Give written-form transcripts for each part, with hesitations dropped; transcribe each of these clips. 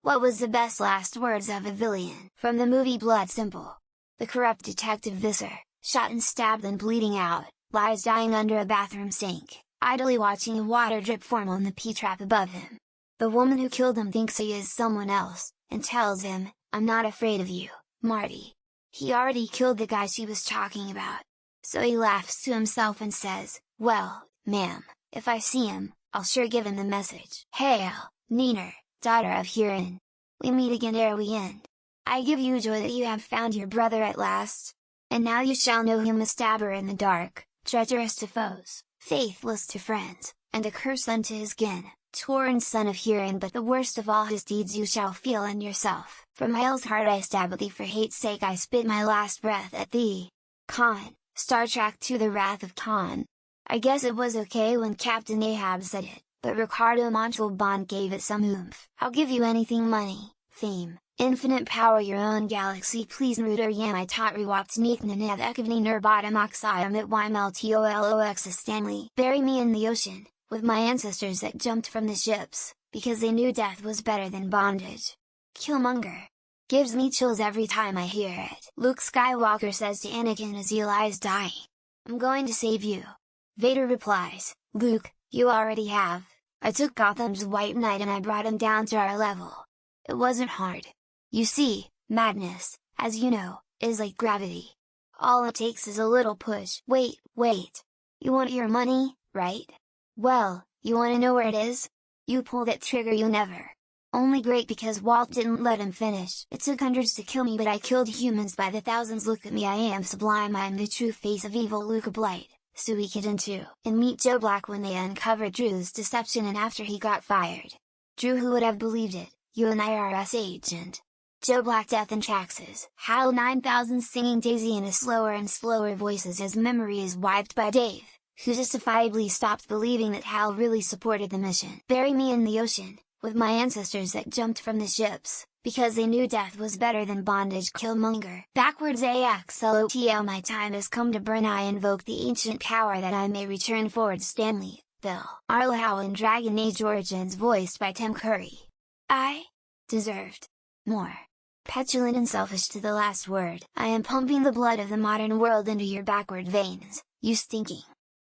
What was the best last words of a villian? From the movie Blood Simple. The corrupt detective Visser, shot and stabbed and bleeding out, lies dying under a bathroom sink, idly watching a water drip form on the P-trap above him. The woman who killed him thinks he is someone else, and tells him, "I'm not afraid of you, Marty." He already killed the guy she was talking about. So he laughs to himself and says, "Well, ma'am, if I see him, I'll sure give him the message." Hail, Neener, daughter of Huron. We meet again ere we end. I give you joy that you have found your brother at last. And now you shall know him a stabber in the dark, treacherous to foes, faithless to friends, and a curse unto his kin, torn son of Huron. But the worst of all his deeds you shall feel in yourself. From hell's heart I stab at thee, for hate's sake I spit my last breath at thee. Khan, Star Trek II: The Wrath of Khan. I guess it was okay when Captain Ahab said it, but Ricardo Montalban gave it some oomph. I'll give you anything: money, fame, infinite power, your own galaxy. Please Ruder Yam I tot rewapt Neeknaneth Ekavni Nurbottom Oxiam at Ymeltolox Stanley. Bury me in the ocean, with my ancestors that jumped from the ships, because they knew death was better than bondage. Killmonger. Gives me chills every time I hear it. Luke Skywalker says to Anakin as he lies dying, "I'm going to save you." Vader replies, "Luke, you already have. I took Gotham's White Knight and I brought him down to our level. It wasn't hard. You see, madness, as you know, is like gravity. All it takes is a little push." Wait. You want your money, right? Well, you want to know where it is? You pull that trigger, you never. Only great because Walt didn't let him finish. It took hundreds to kill me, but I killed humans by the thousands. Look at me, I am sublime, I am the true face of evil. Luke Blight, Suikoden 2. And meet Joe Black when they uncovered Drew's deception and after he got fired. Drew, who would have believed it, you an IRS agent. Joe Black, death and taxes. HAL 9000 singing Daisy in a slower and slower voice as his memory is wiped by Dave, who justifiably stopped believing that Hal really supported the mission. Bury me in the ocean, with my ancestors that jumped from the ships, because they knew death was better than bondage. Killmonger. Backwards AXLOTL. My time has come to burn. I invoke the ancient power that I may return forward. Stanley, Bill. Arlo in Dragon Age Origins, voiced by Tim Curry. I deserved more. Petulant and selfish to the last word. I am pumping the blood of the modern world into your backward veins, you stinking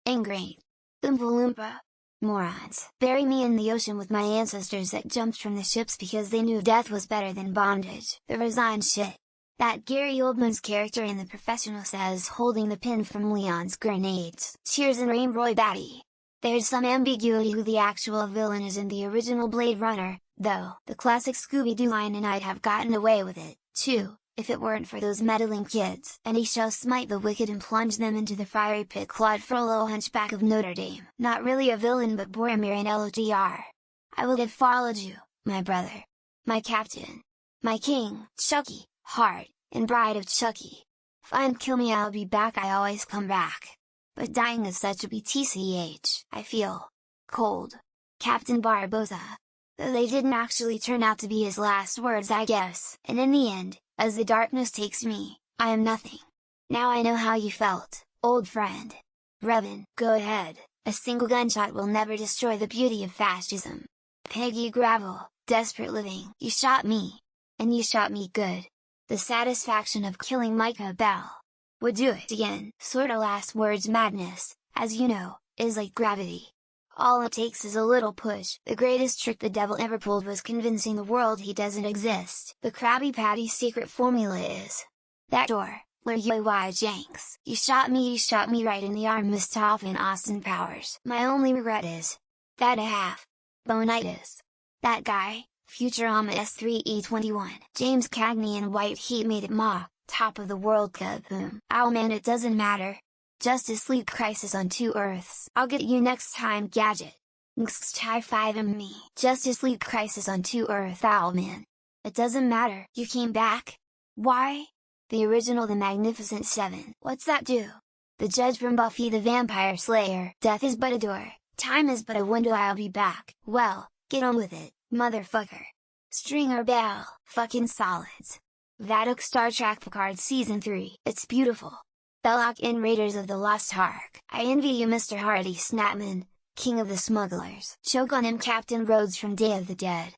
ingrate. Oompa Loompa. Morons. Bury me in the ocean with my ancestors that jumped from the ships because they knew death was better than bondage. The resigned shit. That Gary Oldman's character in The Professional says, holding the pin from Leon's grenades. Cheers and Rainbow Batty. There's some ambiguity who the actual villain is in the original Blade Runner, though. The classic Scooby-Doo line, and I'd have gotten away with it, too, if it weren't for those meddling kids. And he shall smite the wicked and plunge them into the fiery pit. Claude Frollo, Hunchback of Notre Dame. Not really a villain but Boromir in LOTR. I will have followed you, my brother. My captain. My king. Chucky, Heart, and Bride of Chucky. Fine, kill me, I'll be back. I always come back. But dying is such a BTCH. I feel cold. Captain Barbossa. Though they didn't actually turn out to be his last words, I guess. And in the end, as the darkness takes me, I am nothing. Now I know how you felt, old friend. Revan. Go ahead, a single gunshot will never destroy the beauty of fascism. Peggy Gravel, Desperate Living. You shot me. And you shot me good. The satisfaction of killing Micah Bell. Would do it again. Sorta last words. Madness, as you know, is like gravity. All it takes is a little push. The greatest trick the devil ever pulled was convincing the world he doesn't exist. The Krabby Patty's secret formula is that door, where you Jenks. You shot me right in the arm, Miss Toffin Austin Powers. My only regret is that I have bonitis. That guy, Futurama S3E21. James Cagney in White Heat made it top of the World Cup. Boom. Oh man, it doesn't matter. Justice League Crisis on 2 Earths. I'll get you next time, Gadget. Next time 5 and me. Justice League Crisis on 2 Earth. Owlman. It doesn't matter. You came back? Why? The original The Magnificent Seven. What's that do? The judge from Buffy the Vampire Slayer. Death is but a door. Time is but a window. I'll be back. Well, get on with it, motherfucker. Stringer Bell. Fucking solids. Vadok, Star Trek Picard Season 3. It's beautiful. Belloc in Raiders of the Lost Ark. I envy you, Mr. Hardy Snapman, king of the smugglers. Choke on him, Captain Rhodes from Day of the Dead.